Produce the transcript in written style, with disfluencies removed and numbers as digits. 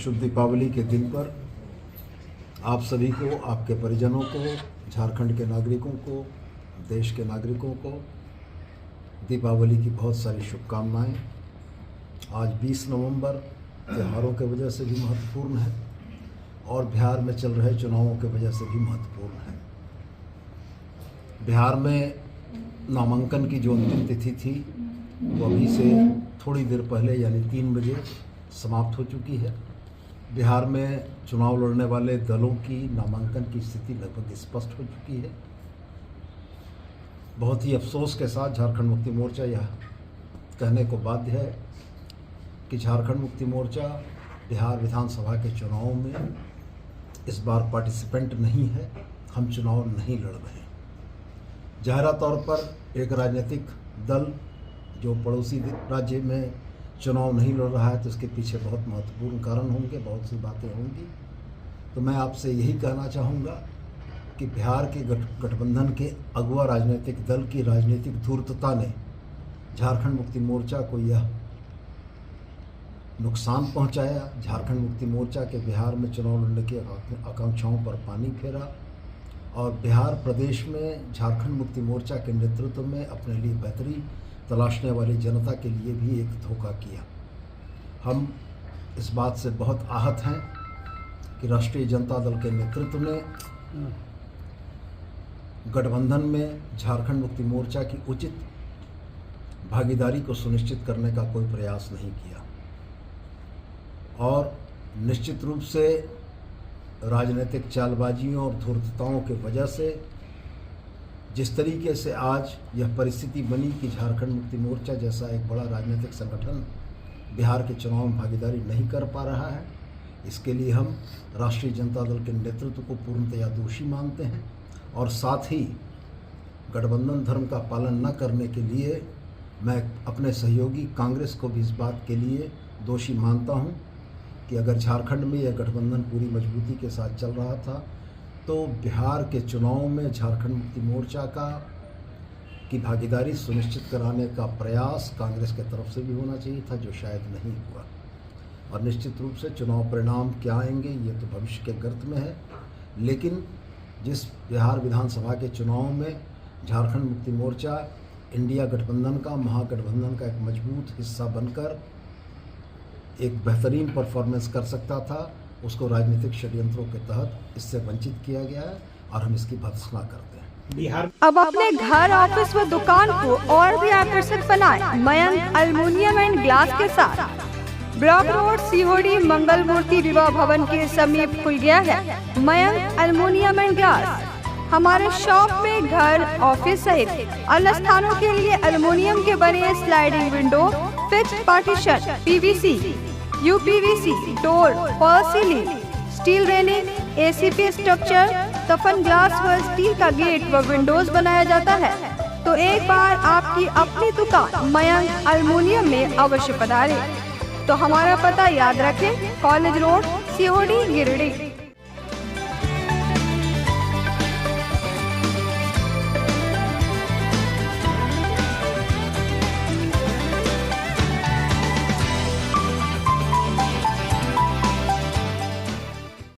शुभ दीपावली के दिन पर आप सभी को, आपके परिजनों को, झारखंड के नागरिकों को, देश के नागरिकों को दीपावली की बहुत सारी शुभकामनाएं। आज 20 नवंबर त्योहारों के वजह से भी महत्वपूर्ण है और बिहार में चल रहे चुनावों के वजह से भी महत्वपूर्ण है। बिहार में नामांकन की जो अंतिम तिथि थी वो अभी से थोड़ी देर पहले यानी 3 बजे समाप्त हो चुकी है। बिहार में चुनाव लड़ने वाले दलों की नामांकन की स्थिति लगभग स्पष्ट हो चुकी है। बहुत ही अफसोस के साथ झारखंड मुक्ति मोर्चा यह कहने को बाध्य है कि झारखंड मुक्ति मोर्चा बिहार विधानसभा के चुनाव में इस बार पार्टिसिपेंट नहीं है। हम चुनाव नहीं लड़ रहे हैं। जाहिरा तौर पर एक राजनीतिक दल जो पड़ोसी राज्य में चुनाव नहीं लड़ रहा है तो इसके पीछे बहुत महत्वपूर्ण कारण होंगे, बहुत सी बातें होंगी। तो मैं आपसे यही कहना चाहूँगा कि बिहार के गठबंधन के अगुआ राजनीतिक दल की राजनीतिक धूर्तता ने झारखंड मुक्ति मोर्चा को यह नुकसान पहुंचाया। झारखंड मुक्ति मोर्चा के बिहार में चुनाव लड़ने की आकांक्षाओं पर पानी फेरा और बिहार प्रदेश में झारखंड मुक्ति मोर्चा के नेतृत्व में अपने लिए बेहतरी तलाशने वाली जनता के लिए भी एक धोखा किया। हम इस बात से बहुत आहत हैं कि राष्ट्रीय जनता दल के नेतृत्व ने गठबंधन में झारखंड मुक्ति मोर्चा की उचित भागीदारी को सुनिश्चित करने का कोई प्रयास नहीं किया और निश्चित रूप से राजनीतिक चालबाजियों और धूर्तताओं की वजह से जिस तरीके से आज यह परिस्थिति बनी कि झारखंड मुक्ति मोर्चा जैसा एक बड़ा राजनीतिक संगठन बिहार के चुनाव में भागीदारी नहीं कर पा रहा है, इसके लिए हम राष्ट्रीय जनता दल के नेतृत्व को पूर्णतया दोषी मानते हैं और साथ ही गठबंधन धर्म का पालन न करने के लिए मैं अपने सहयोगी कांग्रेस को भी इस बात के लिए दोषी मानता हूं कि अगर झारखंड में यह गठबंधन पूरी मजबूती के साथ चल रहा था तो बिहार के चुनाव में झारखंड मुक्ति मोर्चा की भागीदारी सुनिश्चित कराने का प्रयास कांग्रेस के तरफ से भी होना चाहिए था, जो शायद नहीं हुआ। और निश्चित रूप से चुनाव परिणाम क्या आएंगे ये तो भविष्य के गर्त में है, लेकिन जिस बिहार विधानसभा के चुनाव में झारखंड मुक्ति मोर्चा इंडिया गठबंधन का, महागठबंधन का एक मजबूत हिस्सा बनकर एक बेहतरीन परफॉर्मेंस कर सकता था, उसको राजनीतिक षड्यंत्रों के तहत इससे वंचित किया गया है और हम इसकी भर्त्सना करते हैं। बिहार अब अपने घर, ऑफिस व दुकान को और भी आकर्षक बनाएं मयंक एल्युमिनियम एंड ग्लास के साथ। ब्लॉक रोड सीहोड़ी मंगल मूर्ति विवाह भवन के समीप खुल गया है मयंक एल्युमिनियम एंड ग्लास। हमारे शॉप में घर, ऑफिस सहित अन्य स्थानों के लिए एल्युमिनियम के बने sliding window, fixed partition, PVC, UPVC, door, fall ceiling, steel railing, ACP structure, toughen glass व स्टील का गेट व विंडोज बनाया जाता है। तो एक बार आपकी अपनी दुकान मयंक एल्युमिनियम में अवश्य पधारें। तो हमारा पता याद रखें, कॉलेज रोड, सीहोड़ी, गिरिडीह।